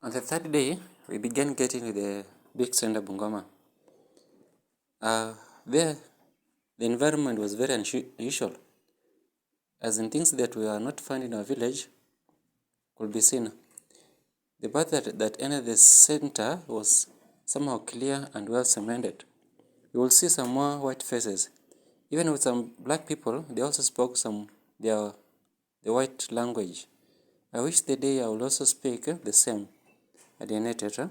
On the third day, we began getting to the big center Bungoma. There, the environment was very unusual, as in things that we are not found in our village could be seen. The path that entered the center was somehow clear and well cemented. You will see some more white faces. Even with some black people, they also spoke the white language. I wish the day I will also speak the same at the theater.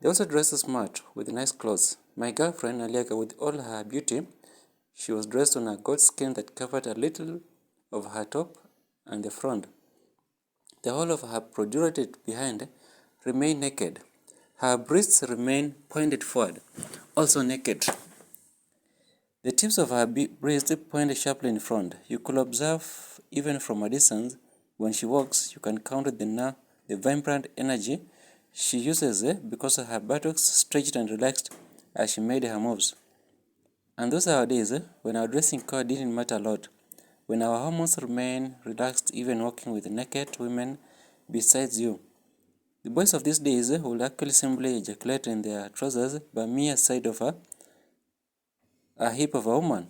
They also dressed smart with nice clothes. My girlfriend Aliaka, with all her beauty, she was dressed on a goat skin that covered a little of her top and the front. The whole of her protruded behind remained naked. Her breasts remained pointed forward, also naked. The tips of her breasts pointed sharply in front. You could observe even from a distance when she walks. You can count the vibrant energy she uses because her buttocks stretched and relaxed as she made her moves. And those are days when our dressing code didn't matter a lot, when our hormones remain relaxed even walking with naked women besides you. The boys of these days will actually simply ejaculate in their trousers by mere sight of a hip of a woman.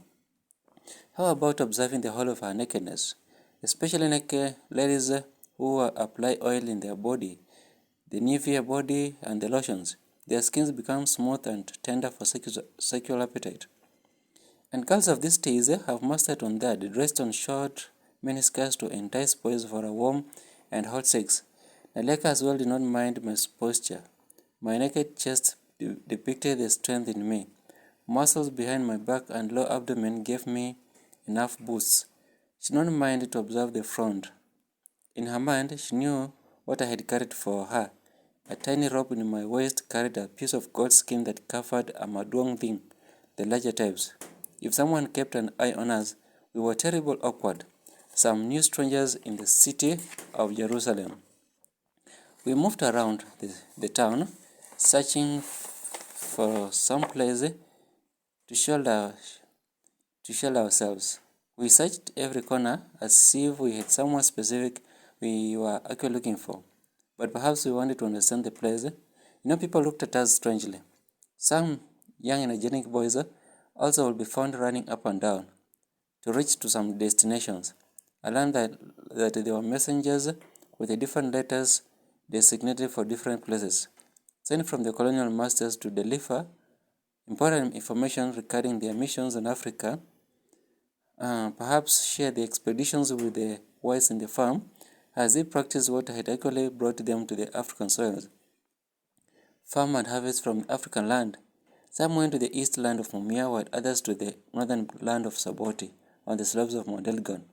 How about observing the whole of her nakedness, especially naked ladies who apply oil in their body, the Nivea body and the lotions? Their skins become smooth and tender for sexual appetite. And girls of these days have mastered on that, dressed on short miniskirts to entice boys for a warm and hot sex. Naleka as well did not mind my posture. My naked chest depicted the strength in me. Muscles behind my back and low abdomen gave me enough boosts. She did not mind to observe the front. In her mind, she knew what I had carried for her. A tiny rope in my waist carried a piece of goat skin that covered a maduong thing, the larger types. If someone kept an eye on us, we were terribly awkward, some new strangers in the city of Jerusalem. We moved around the town, searching for some place to shelter ourselves. We searched every corner as if we had someone specific we were actually looking for. But perhaps we wanted to understand the place. People looked at us strangely. Some young energetic boys also will be found running up and down to reach to some destinations. I learned that there were messengers with the different letters designated for different places, sent from the colonial masters to deliver important information regarding their missions in Africa, perhaps share the expeditions with the whites in the farm, as they practiced what had actually brought them to the African soils. Farm and harvest from African land. Some went to the east land of Mumia, while others to the northern land of Saboti, on the slopes of Mount Elgon.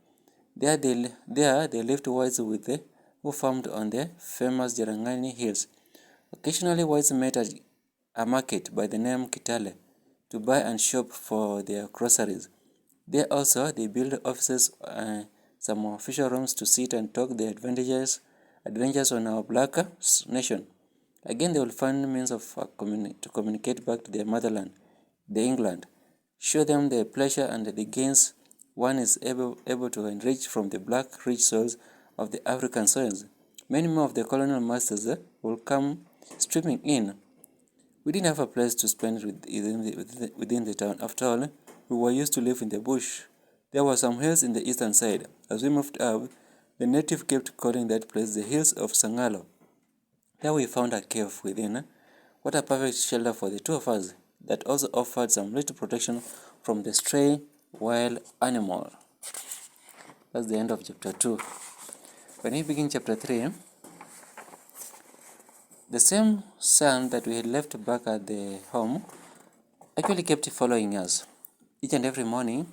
There they lived whites with who farmed on the famous Jarangani hills. Occasionally, whites met at a market by the name Kitale to buy and shop for their groceries. There also, they built offices and some official rooms to sit and talk the adventures on our black nation. Again, they will find means of to communicate back to their motherland, the England, show them the pleasure and the gains one is able to enrich from the black rich soils of the African soils. Many more of the colonial masters will come streaming in. We didn't have a place to spend within the town. After all, we were used to live in the bush. There were some hills in the eastern side. As we moved up, the native kept calling that place the hills of Sangalo. There we found a cave within. What a perfect shelter for the two of us, that also offered some little protection from the stray wild animal. That's the end of chapter 2. When we begin chapter 3, the same sun that we had left back at the home actually kept following us. Each and every morning,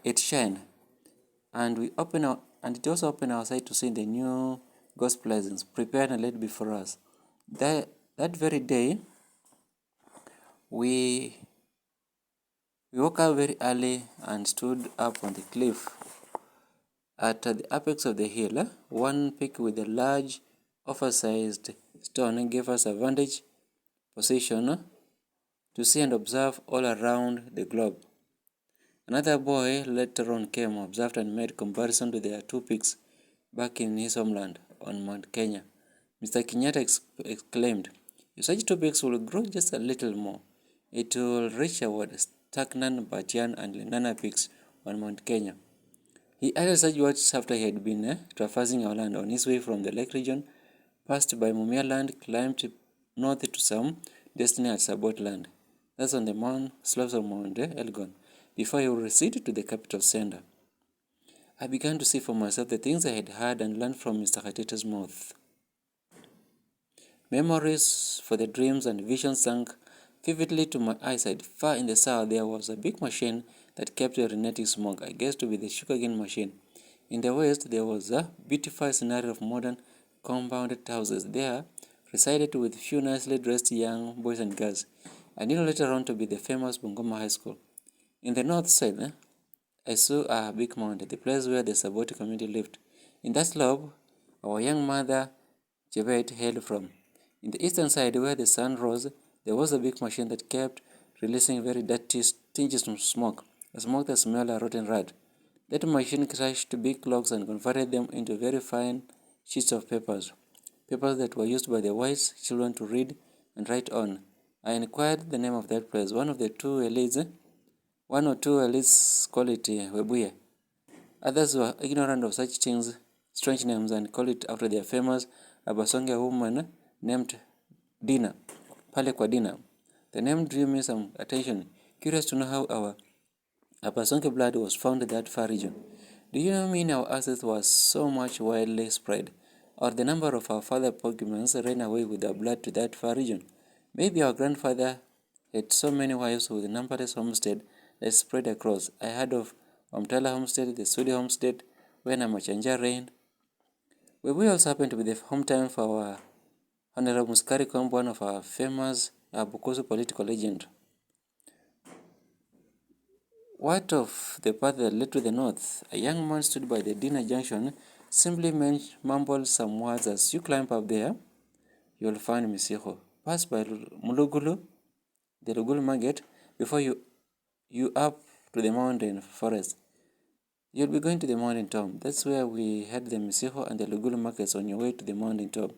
it shined, and it also opened our sight to see the new God's presence prepared and laid before us. That very day, we woke up very early and stood up on the cliff. At the apex of the hill, one peak with a large, oversized stone gave us a vantage position to see and observe all around the globe. Another boy later on came, observed and made comparison to their two peaks back in his homeland on Mount Kenya. Mr. Kenyatta exclaimed, if such topics will grow just a little more, it will reach our stagnant Batian and Lenana peaks on Mount Kenya. He added such words after he had been traversing our land on his way from the lake region, passed by Mumia land, climbed north to some destiny at Sabot land, that's on the slopes of Mount Elgon, before he would recede to the capital center. I began to see for myself the things I had heard and learned from Mr. Hateta's mouth. Memories for the dreams and visions sank vividly to my eyesight. Far in the south there was a big machine that kept urinating smoke. I guessed to be the sugarcane machine. In the west there was a beautified scenario of modern compounded houses. There resided with few nicely dressed young boys and girls. I knew later on to be the famous Bungoma High School. In the north side, I saw a big mountain, the place where the Saboti community lived. In that slope, our young mother Jebet hailed from. In the eastern side, where the sun rose, there was a big machine that kept releasing very dirty tinges of smoke, a smoke that smelled a rotten rat. That machine crushed big logs and converted them into very fine sheets of papers that were used by the white children to read and write on. I inquired the name of that place. One or two elites called it Webuye. Others were ignorant of such things, strange names, and called it after their famous Abasonga woman named Dina, Pale kwa Dina. The name drew me some attention, curious to know how our Abasonga blood was found in that far region. Do you mean our access was so much widely spread, or the number of our father Pokemons ran away with their blood to that far region? Maybe our grandfather had so many wives with numberless homestead that spread across. I heard of Omtala homestead, the Sudi homestead, when Amachanja reigned. We also happened to be the hometown for our Honorable Muskari Kombo, one of our famous Bukusu political legend. What of the path that led to the north? A young man stood by the dinner junction, simply mumbled some words. As you climb up there, you'll find Misiho. Pass by Mulugulu, the Lugulu market, before you up to the mountain forest. You'll be going to the mountain top. That's where we had the Misiho and the Lugulu markets on your way to the mountain top.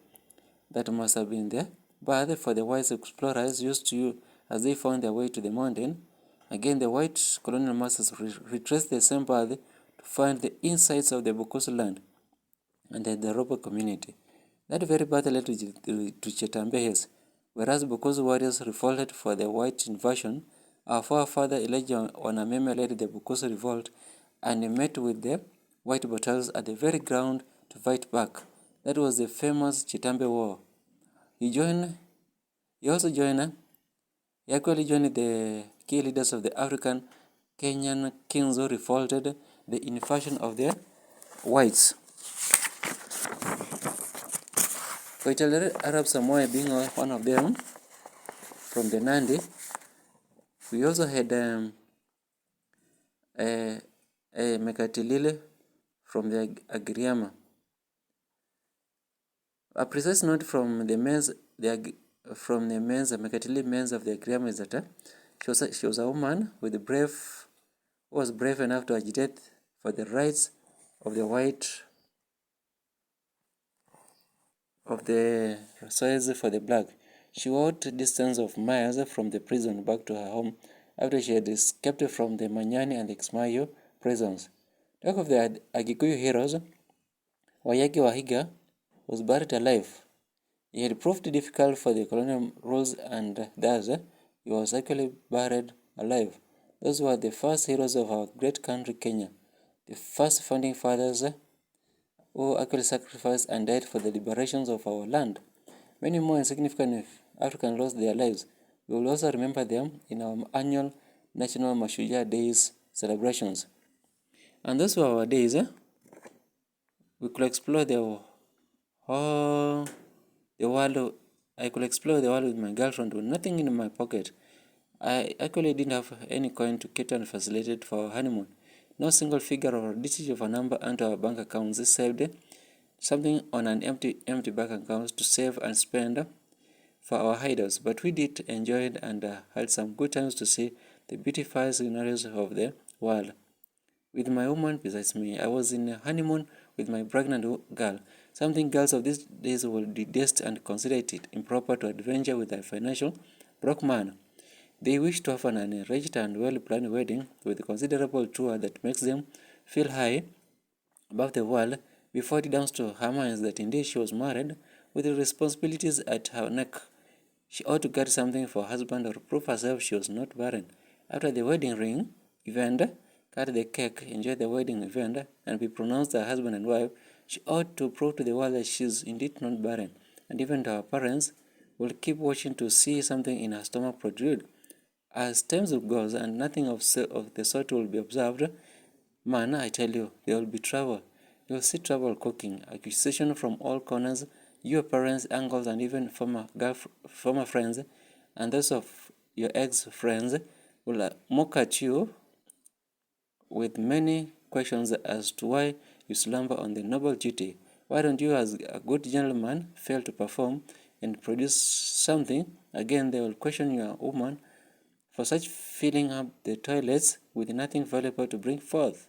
That must have been there. But for the white explorers used to, as they found their way to the mountain, again the white colonial masters retraced the same path to find the insides of the Bukusu land and the Robo community. That very path led to Chetambe Hills, whereas Bukusu warriors revolted for the white invasion. Our forefather Elijah Wanameme led the Bukusu revolt and met with the white battalions at the very ground to fight back. That was the famous Chitambe War. He actually joined the key leaders of the African Kenyan kings who revolted the invasion of the whites. Koitalere Arab Samoa being one of them from the Nandi. We also had a Mekatilile from the Agriama. A precise note from the Mekatili men's of the Agriama is that she was a woman who was brave enough to agitate for the rights of the white, of the soils for the black. She walked distance of miles from the prison back to her home after she had escaped from the Manyani and the Kismayo prisons. Talk of the Agikuyu heroes, Wayaki Wahiga was buried alive. He had proved difficult for the colonial rules, and thus he was actually buried alive. Those were the first heroes of our great country, Kenya, the first founding fathers who actually sacrificed and died for the liberations of our land. Many more insignificant Africans lost their lives. We will also remember them in our annual National Mashujaa Days celebrations. And those were our days. We could explore the world. I could explore the world with my girlfriend with nothing in my pocket. I actually didn't have any coin to cater and facilitate for our honeymoon. No single figure or digit of a number into our bank accounts saved something on an empty bank account to save and spend for our hideouts. But we did enjoy it and had some good times to see the beautified scenarios of the world. With my woman besides me, I was in a honeymoon with my pregnant girl. something girls of these days will detest and consider it improper to adventure with a financial broke man. They wish to have an arranged and well-planned wedding with a considerable tour that makes them feel high above the world before it dawns to her minds that indeed she was married with responsibilities at her neck. She ought to get something for her husband or prove herself she was not barren. After the wedding ring event, cut the cake, enjoy the wedding event, and be pronounced a husband and wife. She ought to prove to the world that she is indeed not barren, and even to her parents will keep watching to see something in her stomach protrude. As time goes and nothing of the sort will be observed, man, I tell you, there will be trouble. You will see trouble cooking, accusation from all corners. Your parents, uncles, and even former friends, and those of your ex-friends will mock at you with many questions as to why you slumber on the noble duty. Why don't you, as a good gentleman, fail to perform and produce something? Again, they will question you, a woman, for such filling up the toilets with nothing valuable to bring forth.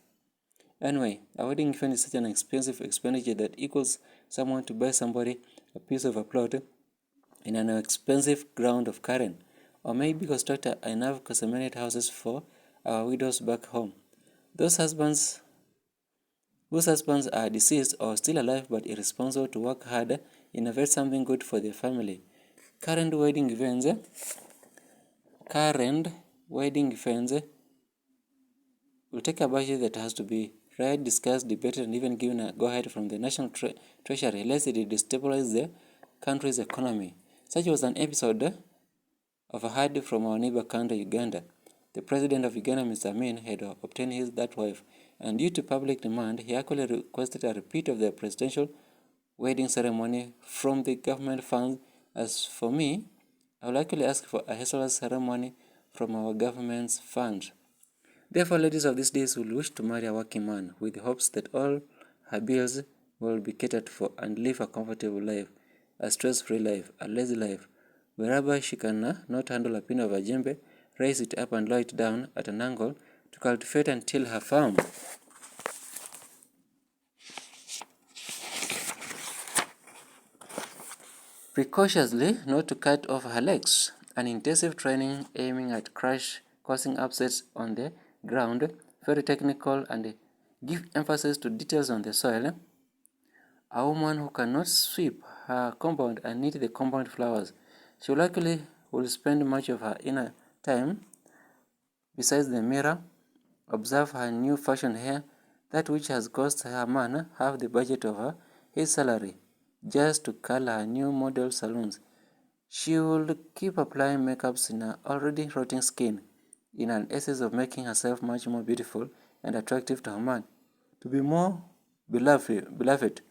Anyway, a wedding event is such an expensive expenditure that equals someone to buy somebody a piece of a plot in an expensive ground of Karen, or maybe construct enough custom-made houses for our widows back home. Those husbands whose husbands are deceased or still alive but irresponsible to work hard, innovate something good for their family. Current wedding events will take a budget that has to be read, discussed, debated, and even given a go-ahead from the National Treasury, lest it destabilize the country's economy. Such was an episode of a hide from our neighbor country, Uganda. The president of Uganda, Mr. Amin, had obtained his that wife, and due to public demand, he actually requested a repeat of the presidential wedding ceremony from the government funds. As for me, I will actually ask for a hassle ceremony from our government's fund. Therefore, ladies of these days will wish to marry a working man with hopes that all her bills will be catered for and live a comfortable life, a stress-free life, a lazy life, wherever she can not handle a pin of a djembe, raise it up and lower it down at an angle to cultivate and till her farm. Precautiously, not to cut off her legs. An intensive training aiming at causing upsets on the ground, very technical, and give emphasis to details on the soil. A woman who cannot sweep her compound and knit the compound flowers. She likely will spend much of her inner time besides the mirror, observe her new fashion hair, that which has cost her man half the budget of his salary, just to curl her new model salons. She will keep applying makeups in her already rotting skin, in an essence of making herself much more beautiful and attractive to her man, to be more beloved.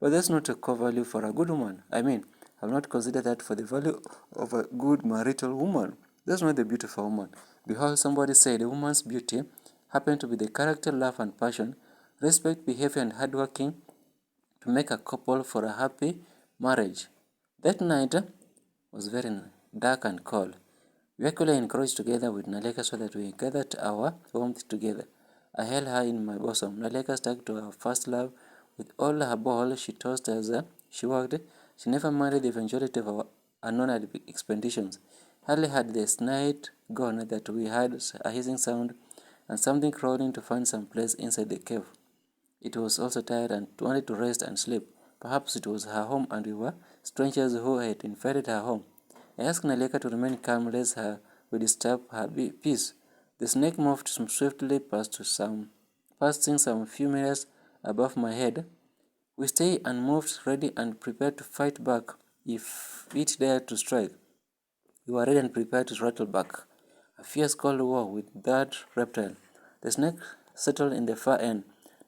But that's not a core value for a good woman. I mean, I'll not consider that for the value of a good marital woman. That's not the beauty of a woman. Behold, somebody said a woman's beauty happened to be the character, love, and passion, respect, behavior, and hard working to make a couple for a happy marriage. That night was very dark and cold. We actually encouraged together with Naleka so that we gathered our warmth together. I held her in my bosom. Naleka stuck to her first love. With all her ball she tossed as she walked. She never minded the eventuality of our unknown expeditions. Hardly had the night gone that we heard a hissing sound and something crawling to find some place inside the cave. It was also tired and wanted to rest and sleep. Perhaps it was her home and we were strangers who had invited her home. I asked Naleka to remain calm lest we disturb her peace. The snake moved swiftly passing some few meters above my head. We stayed unmoved, ready and prepared to fight back if it dared to strike. We were ready and prepared to rattle back. A fierce cold war with that reptile. The snake settled in the far end.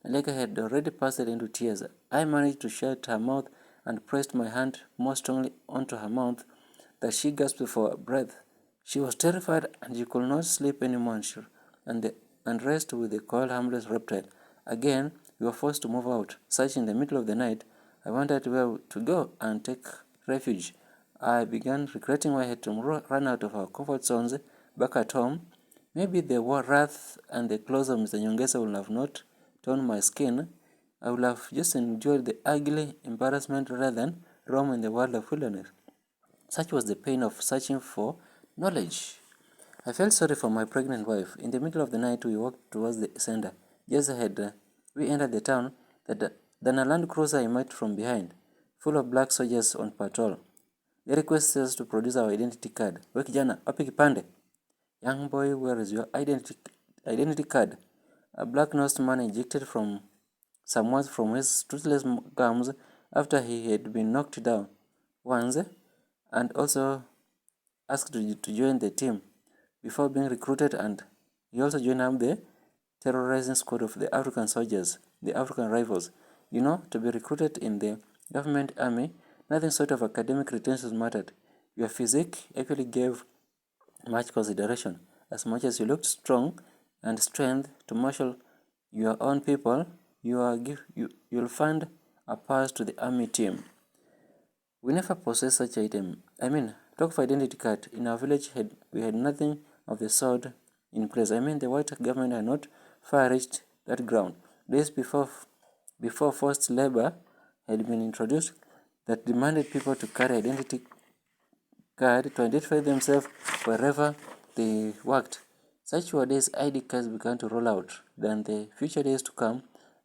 Naleka had already passed into tears. I managed to shut her mouth and pressed my hand more strongly onto her mouth that she gasped for breath. She was terrified and she could not sleep anymore and rest with the cold, harmless reptile. Again, we were forced to move out. Such in the middle of the night, I wondered where to go and take refuge. I began regretting why I had to run out of our comfort zones back at home. Maybe the wrath and the claws of Mr. Nyongesa would have not torn my skin I would have just endured the ugly embarrassment rather than roam in the world of wilderness. Such was the pain of searching for knowledge. I felt sorry for my pregnant wife. In the middle of the night, we walked towards the center. Just ahead, we entered the town, then a land cruiser emerged from behind, full of black soldiers on patrol. They requested us to produce our identity card. We kijana, wapi kipande? Young boy, where is your identity card? A black-nosed man ejected from some words from his toothless gums after he had been knocked down once, and also asked to join the team before being recruited, and he also joined up the terrorizing squad of the African soldiers, the African rifles. You know, to be recruited in the government army, nothing sort of academic credentials mattered. Your physique actually gave much consideration. As much as you looked strong and strength to marshal your own people, you'll find a pass to the army team. We never possessed such item. Talk of identity card. In our village, we had nothing of the sort in place. The white government had not far reached that ground. Days before forced labor had been introduced that demanded people to carry identity card to identify themselves wherever they worked. Such were days ID cards began to roll out. Than the future days to come,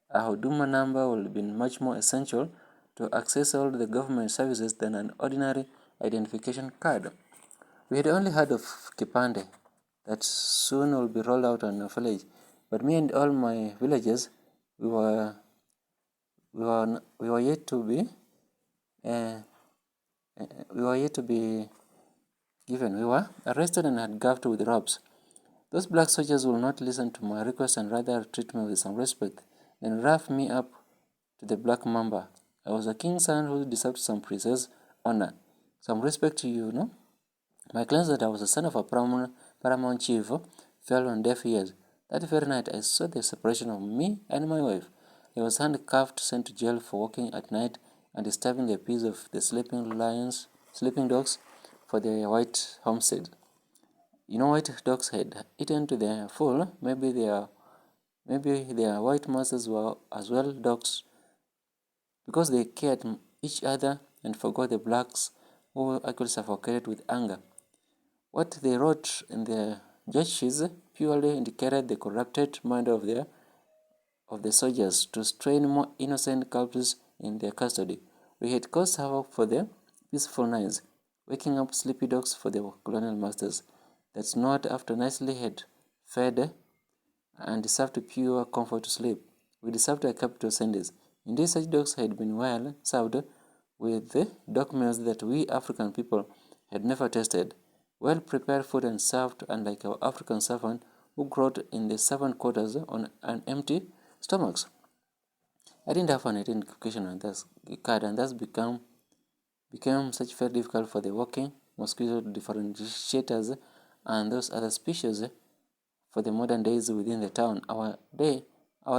a Huduma number will be much more essential to access all the government services than an ordinary identification card. We had only heard of Kipande, that soon will be rolled out on a village, but me and all my villagers, we were yet to be given. We were arrested and had gaffed with ropes. Those black soldiers will not listen to my request and rather treat me with some respect, then rough me up to the black mamba. I was a king's son who deserved some princess honor, some respect, My claims that I was the son of a paramount chief fell on deaf ears. That very night, I saw the separation of me and my wife. I was handcuffed, sent to jail for walking at night and disturbing the peace of the sleeping dogs for their white homestead. White dogs had eaten to their full. Maybe their white masters were as well dogs, because they cared each other and forgot the blacks who actually suffocated with anger. What they wrote in their judge sheets purely indicated the corrupted mind of the soldiers to strain more innocent culprits in their custody. We had caused havoc for the peaceful nights, waking up sleepy dogs for the colonial masters that snored after nicely had fed and deserved pure comfort to sleep. We deserved a capital sentence. Indeed, such dogs had been well served with the dog meals that we African people had never tasted. Well prepared food and served unlike our African servant who growled in the servant quarters on an empty stomachs. I didn't have an identification on this card, and thus became such very difficult for the walking mosquito differentiators and those other species for the modern days within the town. Our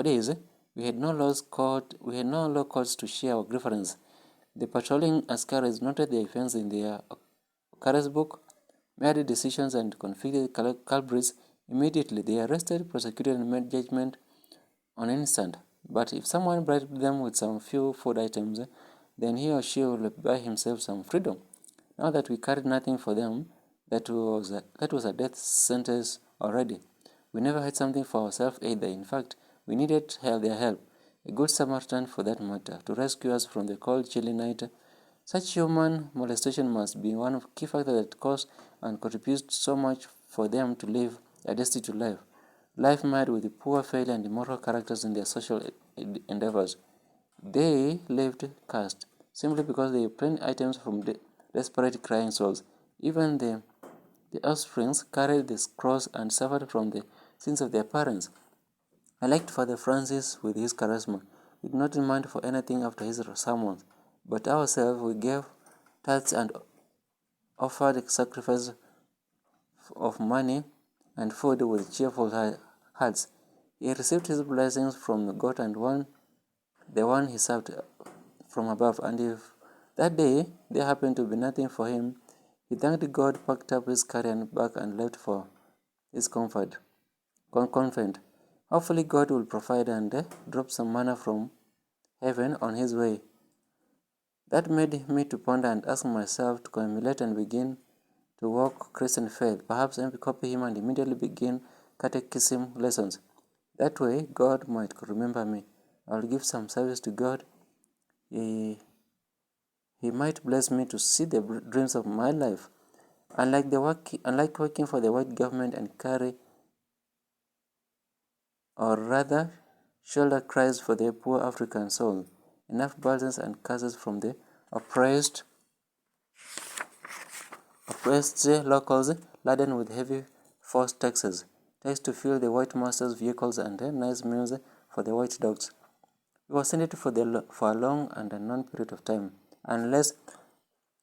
days, we had no law courts to share our preference. The patrolling askaris noted the offense in their occurrence book, made decisions and convicted culprits immediately. They arrested, prosecuted, and made judgment on instant. But if someone bribed them with some few food items, then he or she will buy himself some freedom. Now that we carried nothing for them, that was a death sentence already. We never had something for ourselves either. In fact, we needed their help, a good Samaritan for that matter, to rescue us from the cold, chilly night. Such human molestation must be one of the key factors that cause and contributes so much for them to live a destitute life marred with poor, failure, and immoral characters in their social endeavors. They lived cursed, simply because they obtained items from desperate crying souls. Even the offsprings carried this cross and suffered from the sins of their parents. I liked Father Francis with his charisma. He did not demand for anything after his sermons, but ourselves we gave tithes and offered sacrifice of money and food with cheerful hearts. He received his blessings from God and the one he served from above, and if that day there happened to be nothing for him, he thanked God, packed up his carrion bag, and left for his convent. Hopefully God will provide and drop some manna from heaven on his way. That made me to ponder and ask myself to emulate and begin to walk Christian faith, perhaps copy him and immediately begin catechism lessons. That way, God might remember me. I'll give some service to God. He might bless me to see the dreams of my life. Unlike working for the white government and carry, or rather, shoulder cries for the poor African soul, enough burdens and curses from the oppressed locals laden with heavy forced taxes to fill the white masters' vehicles and nice meals for the white dogs. We were sent for a long and unknown period of time, unless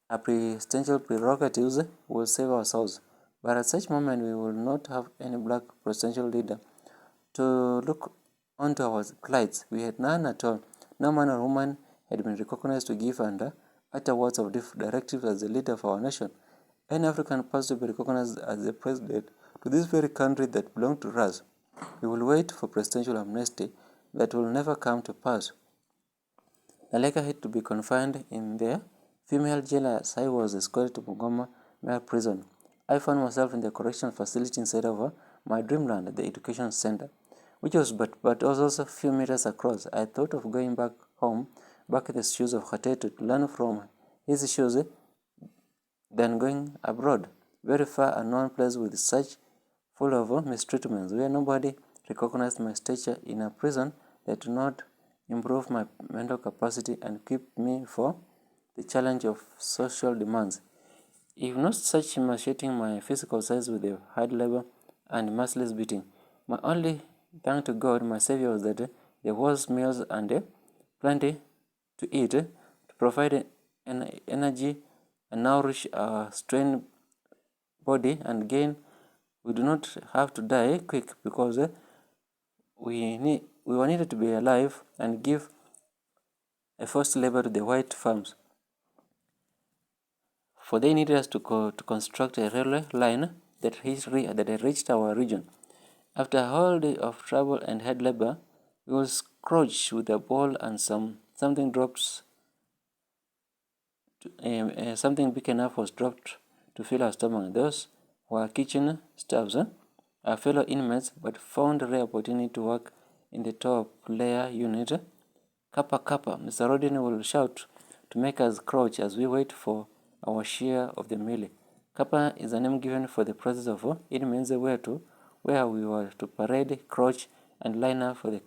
our presidential prerogatives will save our souls. But at such moment, we will not have any black presidential leader to look onto our plights. We had none at all. No man or woman had been recognized to give and utter words of directives as the leader of our nation. Any African past to be recognized as the president to this very country that belonged to us. We will wait for presidential amnesty that will never come to pass. The Leka had to be confined in the female jail as I was escorted to Bungoma male prison. I found myself in the correctional facility instead of my dreamland, the education center, which was but was also a few meters across. I thought of going back home, back in the shoes of Khatetu, to learn from his shoes than going abroad, very far unknown place with such full of mistreatments, where nobody recognized my stature in a prison that did not improve my mental capacity and keep me for the challenge of social demands. If not such emaciating my physical size with the hard labor and merciless beating, my only thank to God, my Savior, was that there was meals and plenty to eat to provide energy and nourish our strained body. And again, we do not have to die quick because we were needed to be alive and give a forced labor to the white farms. For they needed us to construct a railway line that reached our region. After a whole day of trouble and hard labor, we were scorched with a ball and something dropped. Something big enough was dropped to fill our stomach. Those were kitchen staffs, our fellow inmates, but found a rare opportunity to work in the top layer unit. Kappa Kappa, Mr. Rodin will shout to make us crouch as we wait for our share of the meal. Kappa is a name given for the process of inmates where we were to parade, crouch, and line up for the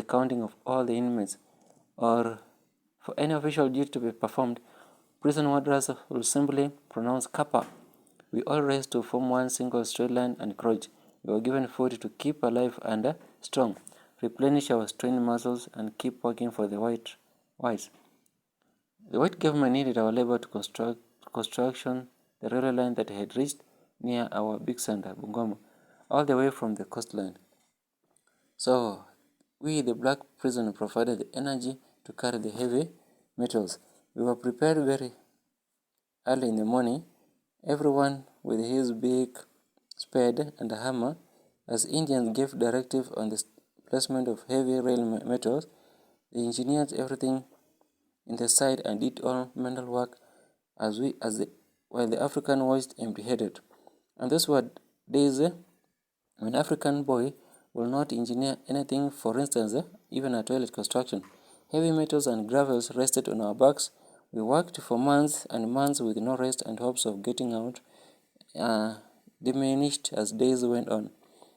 counting of all the inmates, or for any official duty to be performed. Prison warders will simply pronounce Kappa. We all race to form one single straight line and crouch. We were given food to keep alive and strong, replenish our strained muscles, and keep working for the whites. The white government needed our labor to construction the railway line that had reached near our big center, Bungoma, all the way from the coastline. So, we, the black prison, provided the energy to carry the heavy metals. We were prepared very early in the morning, everyone with his big spade and a hammer, as Indians gave directive on the placement of heavy rail metals. The engineered everything in the side and did all mental work while the African watched empty-headed. And those were days when African boy will not engineer anything, for instance, even a toilet construction. Heavy metals and gravels rested on our backs. We worked for months and months with no rest and hopes of getting out diminished as days went on.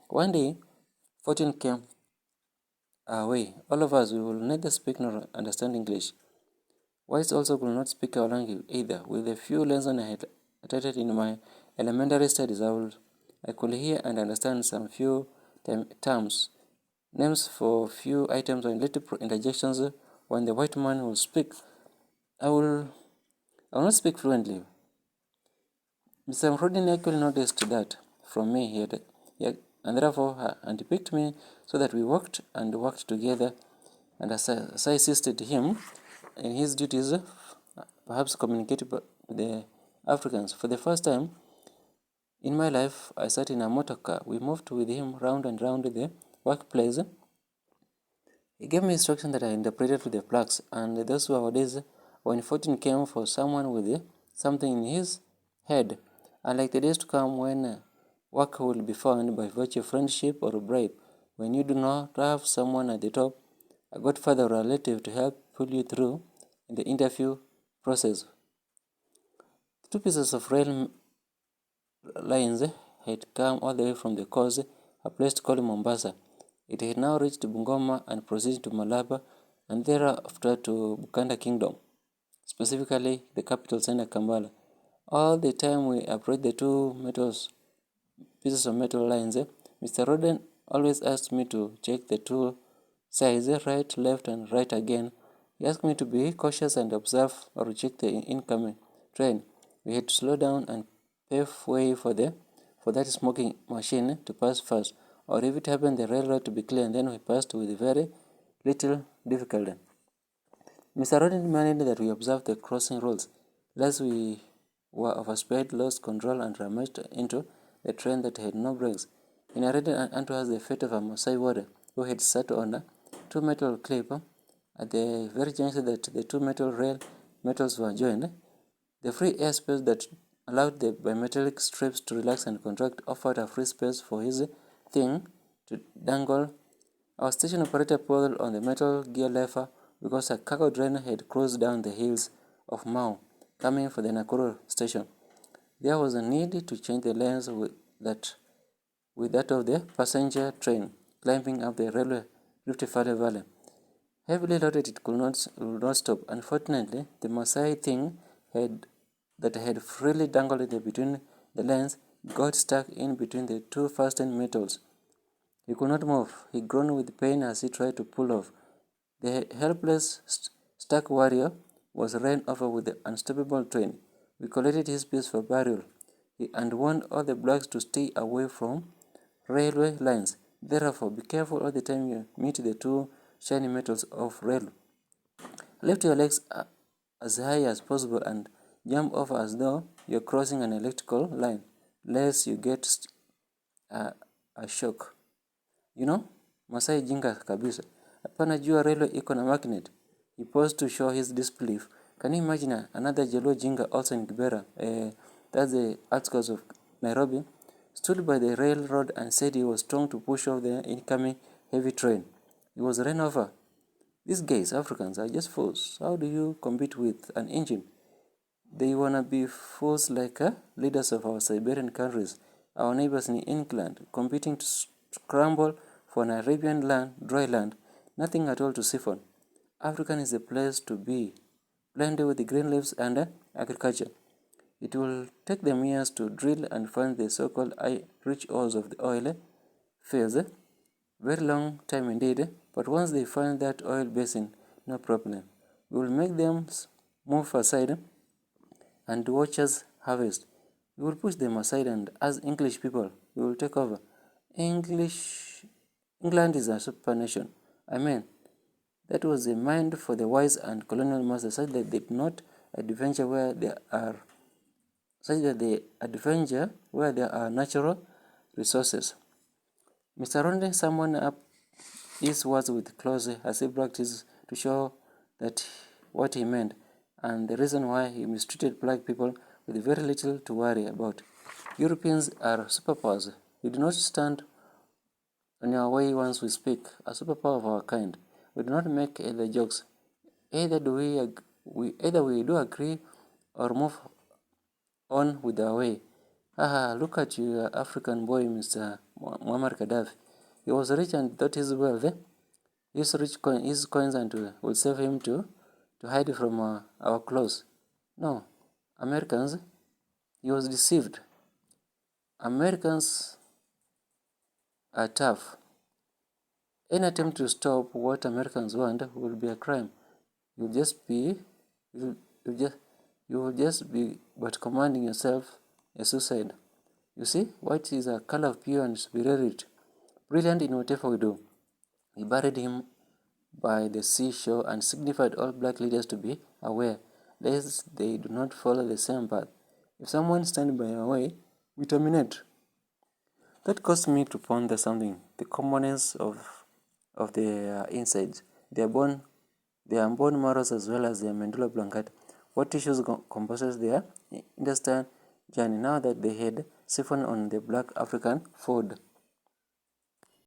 One day, fortune came our way. All of us, we will neither speak nor understand English. Whites also could not speak our language either. With the few lessons I had attended in my elementary studies, I could hear and understand some few terms, names for few items, and little interjections when the white man will speak. I will not speak fluently. Mr. Rodin actually noticed that from me and therefore handpicked me so that we worked together, and as I assisted him in his duties, perhaps communicated with the Africans. For the first time in my life, I sat in a motor car. We moved with him round and round the workplace, He gave me instructions that I interpreted to the plaques, and those were days when fortune came for someone with something in his head, unlike the days to come when work will be found by virtue of friendship or bribe, when you do not have someone at the top, a godfather or a relative to help pull you through in the interview process. Two pieces of rail lines had come all the way from the coast, a place called Mombasa. It had now reached Bungoma and proceeded to Malaba and thereafter to Bukanda Kingdom, specifically the capital center Kampala. All the time we approached the pieces of metal lines, Mr. Roden always asked me to check the two sides, right, left, and right again. He asked me to be cautious and observe or check the incoming train. We had to slow down and pave way for that smoking machine to pass first, or if it happened the railroad to be clear, and then we passed with very little difficulty. Mr. Rodin demanded that we observe the crossing rules, lest we were oversped, lost control, and ramaged into a train that had no brakes. He narrated unto us the fate of a Maasai warrior who had sat on a two metal clip at the very junction that the two metals were joined. The free air space that allowed the bimetallic strips to relax and contract offered a free space for his thing to dangle. Our station operator pulled on the metal gear lever because a cargo train had cruised down the hills of Mau, coming for the Nakuru station. There was a need to change the lanes with that of the passenger train, climbing up the railway Rift Valley. Heavily loaded, it would not stop. Unfortunately, the Maasai thing that had freely dangled between the lanes got stuck in between the two fastened metals. He could not move. He groaned with pain as he tried to pull off. The helpless, stuck warrior was ran over with the unstoppable train. We collected his piece for burial and warned all the blacks to stay away from railway lines. Therefore, be careful all the time you meet the two shiny metals of rail. Lift your legs as high as possible and jump over as though you're crossing an electrical line, lest you get a shock. You know, Masai jinga kabisa. Hapana jua railway iko na magnet. He paused to show his disbelief. Can you imagine another Jaluo jinga also in Kibera, that's the outskirts of Nairobi, stood by the railroad and said he was strong to push off the incoming heavy train. He was run over. These guys, Africans, are just fools. How do you compete with an engine? They wanna be fools like leaders of our Siberian countries, our neighbors in England, competing to scramble for an Arabian land, dry land, nothing at all to siphon. African is the place to be, blended with the green leaves and agriculture. It will take them years to drill and find the so-called rich ores of the oil fields. Very long time indeed, but once they find that oil basin, no problem. We will make them move aside and watch us harvest. We will push them aside, and as English people, we will take over. England is a super nation. I mean, that was a mind for the wise and colonial masters, such that they did not adventure where there are natural resources. Mr. Ronde summoned up his words with clause as he practiced to show that what he meant and the reason why he mistreated black people with very little to worry about. Europeans are superpowers. We do not stand on our way once we speak, a superpower of our kind. We do not make either jokes. Either we do agree or move on with our way. Look at you, African boy, Mr. Muammar Gaddafi. He was rich and thought his wealth, his coins, and would save him to hide from our clothes. No, Americans, he was deceived. Americans are tough. Any attempt to stop what Americans want will be a crime. You will just be but commanding yourself a suicide. You see, white is a color of pure and superiority, brilliant in whatever we do. We buried him by the seashore and signified all black leaders to be aware, lest they do not follow the same path. If someone stands by our way, we terminate. That caused me to ponder something, the commonness of of the insides, their bone marrows as well as their medulla oblongata. What tissues composes their intestine journey? Now that they had siphoned on the black African food.